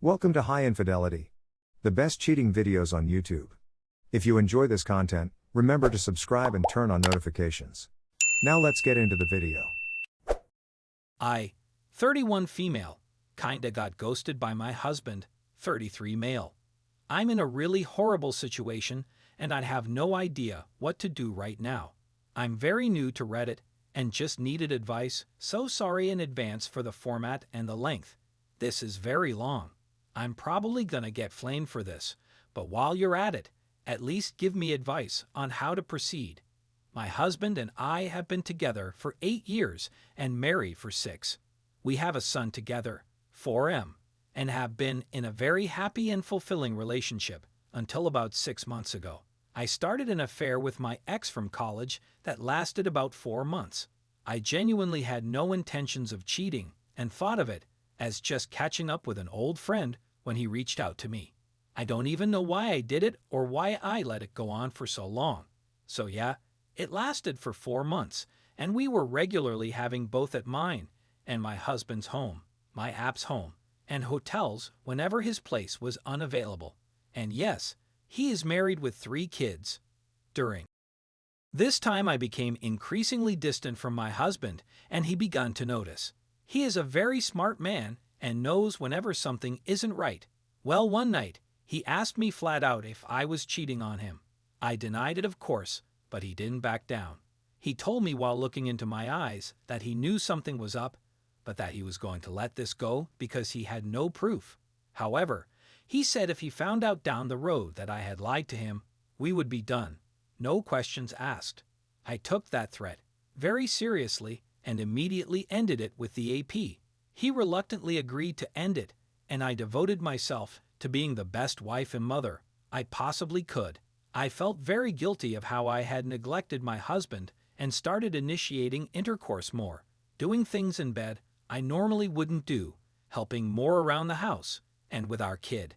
Welcome to High Infidelity, the best cheating videos on YouTube. If you enjoy this content, remember to subscribe and turn on notifications. Now let's get into the video. I, 31 female, kinda got ghosted by my husband, 33 male. I'm in a really horrible situation and I have no idea what to do right now. I'm very new to Reddit and just needed advice, so sorry in advance for the format and the length. This is very long. I'm probably gonna get flamed for this, but while you're at it, at least give me advice on how to proceed. My husband and I have been together for 8 years and married for 6. We have a son together, 4M, and have been in a very happy and fulfilling relationship until about 6 months ago. I started an affair with my ex from college that lasted about 4 months. I genuinely had no intentions of cheating and thought of it as just catching up with an old friend when he reached out to me. I don't even know why I did it or why I let it go on for so long. So yeah, it lasted for 4 months, and we were regularly having both at mine and my husband's home, my app's home, and hotels whenever his place was unavailable. And yes, he is married with 3 kids. During this time I became increasingly distant from my husband, and he began to notice. He is a very smart man and knows whenever something isn't right. Well, one night, he asked me flat out if I was cheating on him. I denied it, of course, but he didn't back down. He told me while looking into my eyes that he knew something was up, but that he was going to let this go because he had no proof. However, he said if he found out down the road that I had lied to him, we would be done. No questions asked. I took that threat very seriously and immediately ended it with the AP. He reluctantly agreed to end it, and I devoted myself to being the best wife and mother I possibly could. I felt very guilty of how I had neglected my husband and started initiating intercourse more, doing things in bed I normally wouldn't do, helping more around the house, and with our kid.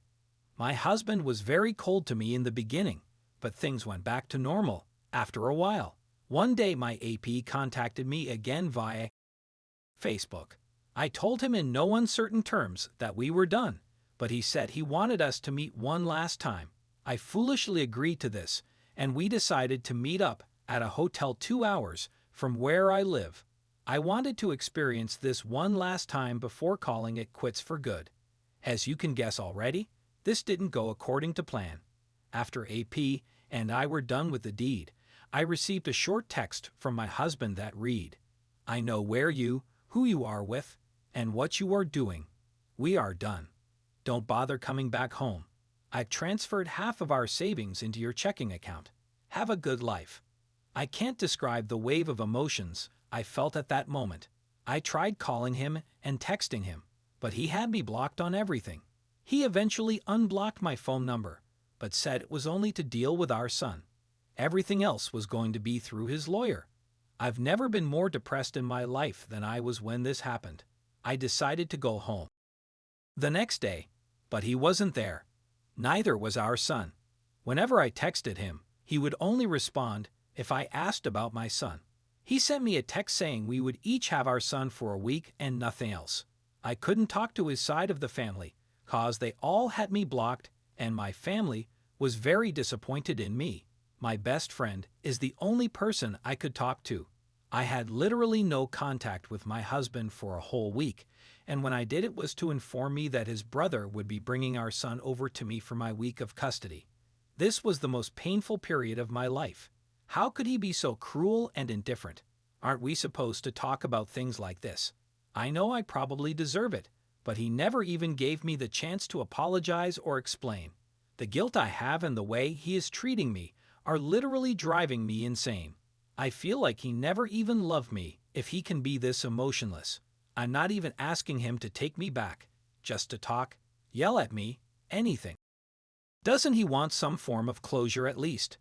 My husband was very cold to me in the beginning, but things went back to normal after a while. One day my AP contacted me again via Facebook. I told him in no uncertain terms that we were done, but he said he wanted us to meet one last time. I foolishly agreed to this, and we decided to meet up at a hotel 2 hours from where I live. I wanted to experience this one last time before calling it quits for good. As you can guess already, this didn't go according to plan. After AP and I were done with the deed, I received a short text from my husband that read, "I know who you are with, and what you are doing. We are done. Don't bother coming back home. I've transferred half of our savings into your checking account. Have a good life." I can't describe the wave of emotions I felt at that moment. I tried calling him and texting him, but he had me blocked on everything. He eventually unblocked my phone number, but said it was only to deal with our son. Everything else was going to be through his lawyer. I've never been more depressed in my life than I was when this happened. I decided to go home the next day, but he wasn't there. Neither was our son. Whenever I texted him, he would only respond if I asked about my son. He sent me a text saying we would each have our son for a week and nothing else. I couldn't talk to his side of the family, cause they all had me blocked, and my family was very disappointed in me. My best friend is the only person I could talk to. I had literally no contact with my husband for a whole week, and when I did it was to inform me that his brother would be bringing our son over to me for my week of custody. This was the most painful period of my life. How could he be so cruel and indifferent? Aren't we supposed to talk about things like this? I know I probably deserve it, but he never even gave me the chance to apologize or explain. The guilt I have and the way he is treating me are literally driving me insane. I feel like he never even loved me if he can be this emotionless. I'm not even asking him to take me back, just to talk, yell at me, anything. Doesn't he want some form of closure at least?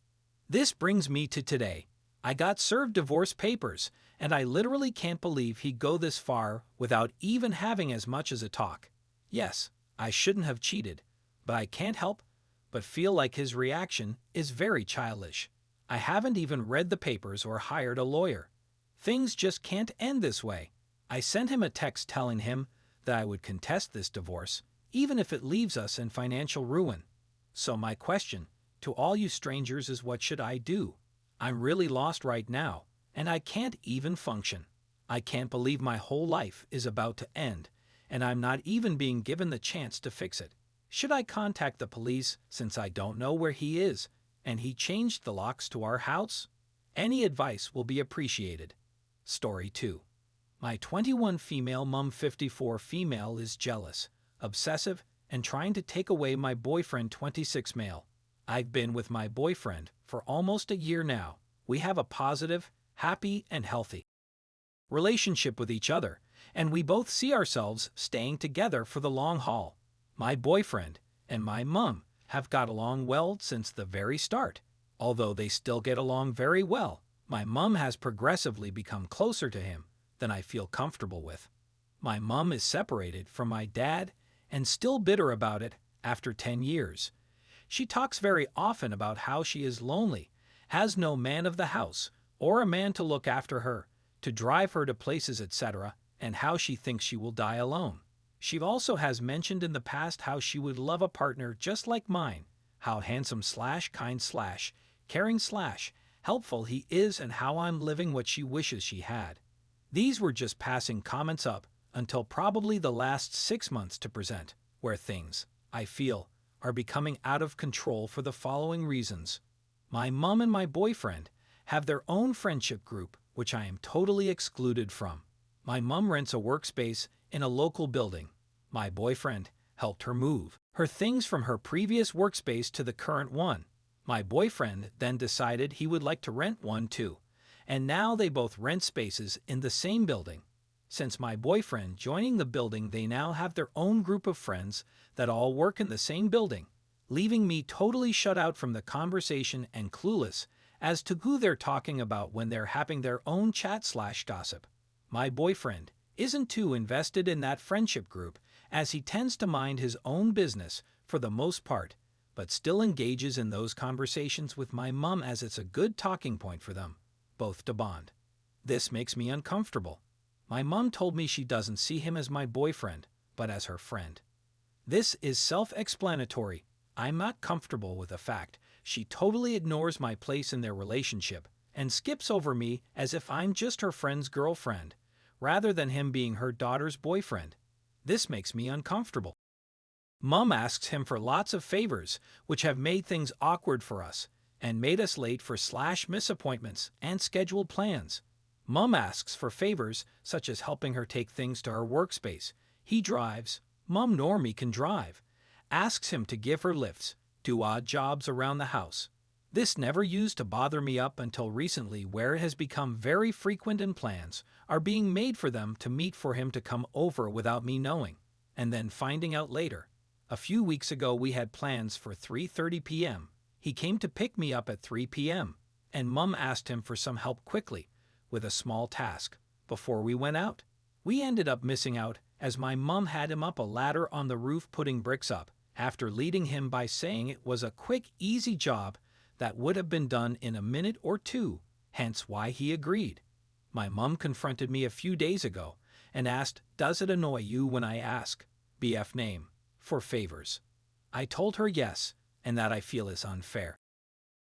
This brings me to today. I got served divorce papers, and I literally can't believe he'd go this far without even having as much as a talk. Yes, I shouldn't have cheated, but I can't help but feel like his reaction is very childish. I haven't even read the papers or hired a lawyer. Things just can't end this way. I sent him a text telling him that I would contest this divorce even if it leaves us in financial ruin. So my question to all you strangers is, what should I do? I'm really lost right now, and I can't even function. I can't believe my whole life is about to end, and I'm not even being given the chance to fix it. Should I contact the police since I don't know where he is, and he changed the locks to our house? Any advice will be appreciated. Story 2. My 21 female mom 54 female is jealous, obsessive, and trying to take away my boyfriend 26 male. I've been with my boyfriend for almost a year now. We have a positive, happy, and healthy relationship with each other, and we both see ourselves staying together for the long haul. My boyfriend and my mom have got along well since the very start. Although they still get along very well, my mom has progressively become closer to him than I feel comfortable with. My mom is separated from my dad and still bitter about it after 10 years. She talks very often about how she is lonely, has no man of the house or a man to look after her, to drive her to places, etc., and how she thinks she will die alone. She also has mentioned in the past how she would love a partner just like mine, how handsome / kind / caring / helpful he is, and how I'm living what she wishes she had. These were just passing comments up until probably the last 6 months to present, where things, I feel, are becoming out of control for the following reasons. My mom and my boyfriend have their own friendship group, which I am totally excluded from. My mom rents a workspace in a local building. My boyfriend helped her move her things from her previous workspace to the current one. My boyfriend then decided he would like to rent one too, and now they both rent spaces in the same building. Since my boyfriend joining the building, they now have their own group of friends that all work in the same building, leaving me totally shut out from the conversation and clueless as to who they're talking about when they're having their own chat / gossip. My boyfriend isn't too invested in that friendship group, as he tends to mind his own business for the most part, but still engages in those conversations with my mom as it's a good talking point for them both to bond. This makes me uncomfortable. My mom told me she doesn't see him as my boyfriend, but as her friend. This is self-explanatory. I'm not comfortable with the fact she totally ignores my place in their relationship and skips over me as if I'm just her friend's girlfriend, rather than him being her daughter's boyfriend. This makes me uncomfortable. Mom asks him for lots of favors, which have made things awkward for us and made us late for / miss appointments and scheduled plans. Mom asks for favors such as helping her take things to her workspace. He drives. Mom nor me can drive. Asks him to give her lifts, do odd jobs around the house. This never used to bother me up until recently, where it has become very frequent and plans are being made for them to meet for him to come over without me knowing, and then finding out later. A few weeks ago we had plans for 3:30 p.m. He came to pick me up at 3 p.m., and Mom asked him for some help quickly with a small task before we went out. We ended up missing out as my mom had him up a ladder on the roof putting bricks up, after leading him by saying it was a quick, easy job that would have been done in a minute or two, hence why he agreed. My mom confronted me a few days ago and asked, "Does it annoy you when I ask, BF name, for favors?" I told her yes, and that I feel is unfair.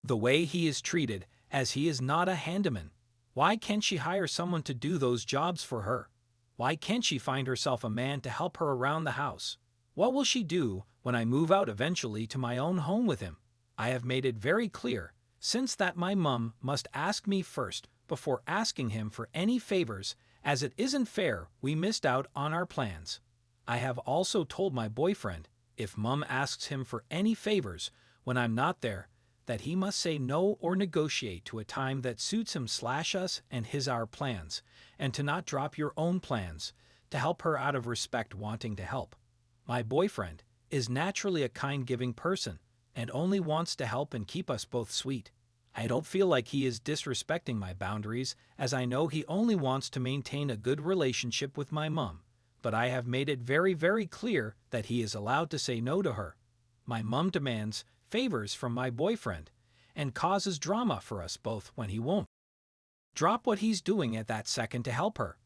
The way he is treated, as he is not a handyman. Why can't she hire someone to do those jobs for her? Why can't she find herself a man to help her around the house? What will she do when I move out eventually to my own home with him? I have made it very clear since that my mom must ask me first before asking him for any favors, as it isn't fair we missed out on our plans. I have also told my boyfriend, if Mom asks him for any favors when I'm not there, that he must say no or negotiate to a time that suits him / us and our plans, and to not drop your own plans, to help her out of respect wanting to help. My boyfriend is naturally a kind giving person, and only wants to help and keep us both sweet. I don't feel like he is disrespecting my boundaries, as I know he only wants to maintain a good relationship with my mom, but I have made it very, very clear that he is allowed to say no to her. My mom demands favors from my boyfriend and causes drama for us both when he won't drop what he's doing at that second to help her.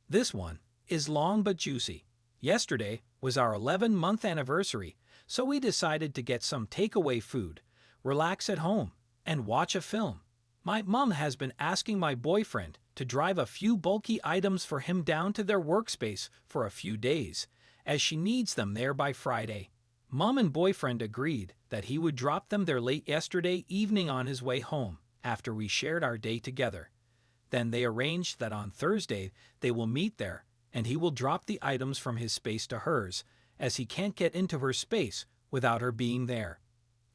This one is long but juicy. Yesterday, was our 11-month anniversary, so we decided to get some takeaway food, relax at home, and watch a film. My mom has been asking my boyfriend to drive a few bulky items for him down to their workspace for a few days, as she needs them there by Friday. Mom and boyfriend agreed that he would drop them there late yesterday evening on his way home after we shared our day together. Then they arranged that on Thursday they will meet there and he will drop the items from his space to hers, as he can't get into her space without her being there.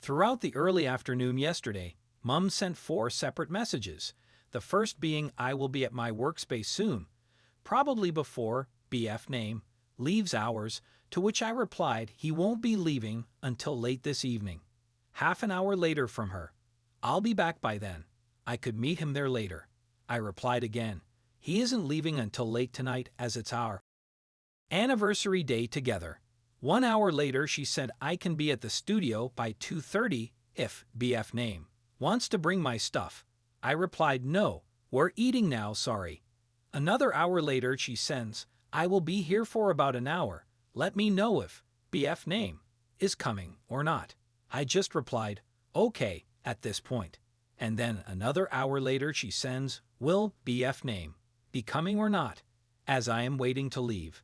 Throughout the early afternoon yesterday, Mom sent 4 separate messages, the first being "I will be at my workspace soon," probably before BF name leaves hours, to which I replied he won't be leaving until late this evening. Half an hour later from her, "I'll be back by then. I could meet him there later." I replied again, "He isn't leaving until late tonight as it's our anniversary day together." 1 hour later she said I can be at the studio by 2:30 if BF name wants to bring my stuff. I replied, "No, we're eating now, sorry." Another hour later she sends, "I will be here for about an hour. Let me know if BF name is coming or not." I just replied, "Okay," at this point. And then another hour later she sends, "Will BF name be coming or not, as I am waiting to leave."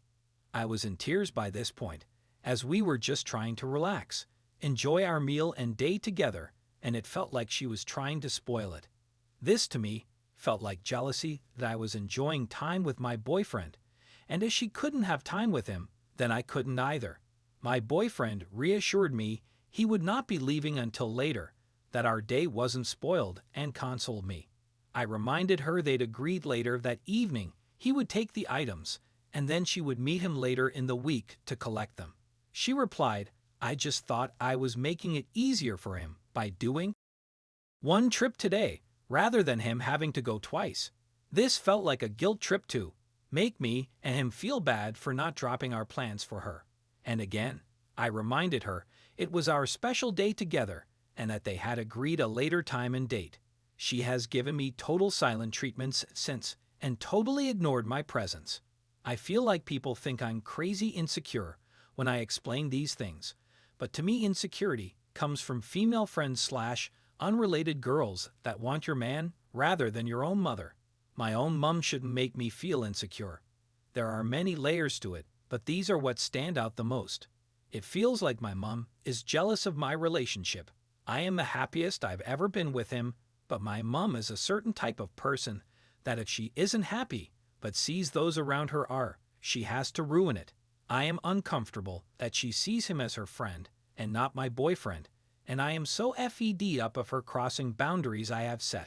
I was in tears by this point, as we were just trying to relax, enjoy our meal and day together, and it felt like she was trying to spoil it. This to me felt like jealousy that I was enjoying time with my boyfriend, and as she couldn't have time with him, then I couldn't either. My boyfriend reassured me he would not be leaving until later, that our day wasn't spoiled, and consoled me. I reminded her they'd agreed later that evening he would take the items, and then she would meet him later in the week to collect them. She replied, "I just thought I was making it easier for him by doing one trip today, rather than him having to go twice." This felt like a guilt trip to make me and him feel bad for not dropping our plans for her. And again, I reminded her it was our special day together and that they had agreed a later time and date. She has given me total silent treatments since and totally ignored my presence. I feel like people think I'm crazy insecure when I explain these things, but to me insecurity comes from female friends/unrelated girls that want your man rather than your own mother. My own mom shouldn't make me feel insecure. There are many layers to it, but these are what stand out the most. It feels like my mom is jealous of my relationship. I am the happiest I've ever been with him, but my mom is a certain type of person that if she isn't happy but sees those around her are, she has to ruin it. I am uncomfortable that she sees him as her friend and not my boyfriend, and I am so fed up of her crossing boundaries I have set.